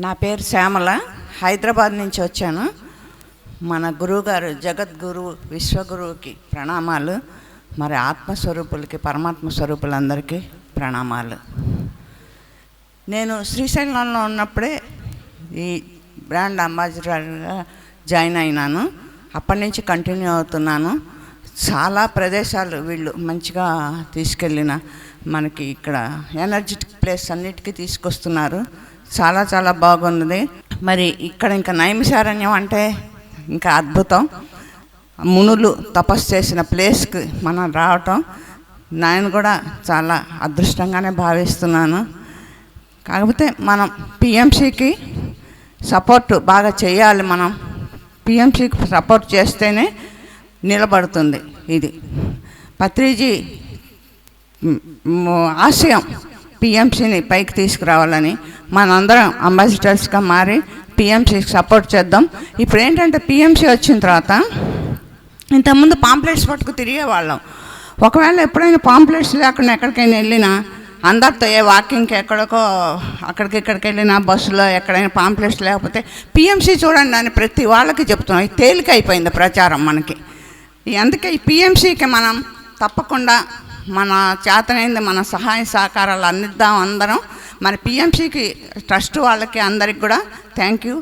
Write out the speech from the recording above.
నా పేరు శ్యామల, హైదరాబాద్ నుంచి వచ్చాను. మన గురువుగారు జగద్గురు విశ్వగురువుకి ప్రణామాలు. మరి ఆత్మస్వరూపులకి, పరమాత్మ స్వరూపులందరికీ ప్రణామాలు. నేను శ్రీశైలంలో ఉన్నప్పుడే ఈ బ్రాండ్ అంబాసిడర్గా జాయిన్ అయినాను. అప్పటి నుంచి కంటిన్యూ అవుతున్నాను. చాలా ప్రదేశాలు వీళ్ళు మంచిగా తీసుకెళ్ళిన మనకి ఇక్కడ ఎనర్జెటిక్ ప్లేస్ అన్నిటికీ తీసుకొస్తున్నారు. చాలా చాలా బాగున్నది. మరి ఇక్కడ ఇంకా నైమిషారణ్యం అంటే ఇంకా అద్భుతం. మునులు తపస్సు చేసిన ప్లేస్కి మనం రావటం నేను కూడా చాలా అదృష్టంగానే భావిస్తున్నాను. కాకపోతే మనం పిఎంసికి సపోర్ట్ బాగా చేయాలి. మనం పిఎంసికి సపోర్ట్ చేస్తేనే నిలబడుతుంది. ఇది పత్రిజీ ఆశయం పిఎంసిని పైకి తీసుకురావాలని. మనందరం అంబాసిడర్స్గా మారి పిఎంసికి సపోర్ట్ చేద్దాం. ఇప్పుడు ఏంటంటే పిఎంసి వచ్చిన తర్వాత ఇంతకుముందు పాంప్లెట్స్ పట్టుకు తిరిగేవాళ్ళం. ఒకవేళ ఎప్పుడైనా పాంప్లెట్స్ లేకుండా ఎక్కడికైనా వెళ్ళినా అందరితో వాకింగ్కి ఎక్కడికో ఇక్కడికి వెళ్ళినా బస్సులో ఎక్కడైనా పాంప్లెట్స్ లేకపోతే పిఎంసి చూడండి అని ప్రతి వాళ్ళకి చెప్తున్నాం. ఇది తేలిక అయిపోయింది ప్రచారం మనకి. అందుకే ఈ పిఎంసికి మనం తప్పకుండా మన చేతనైంది మన సహాయ సహకారాలు అందిద్దాం అందరం. మన పిఎంసికి ట్రస్ట్ వాళ్ళకి అందరికి కూడా థ్యాంక్ యూ.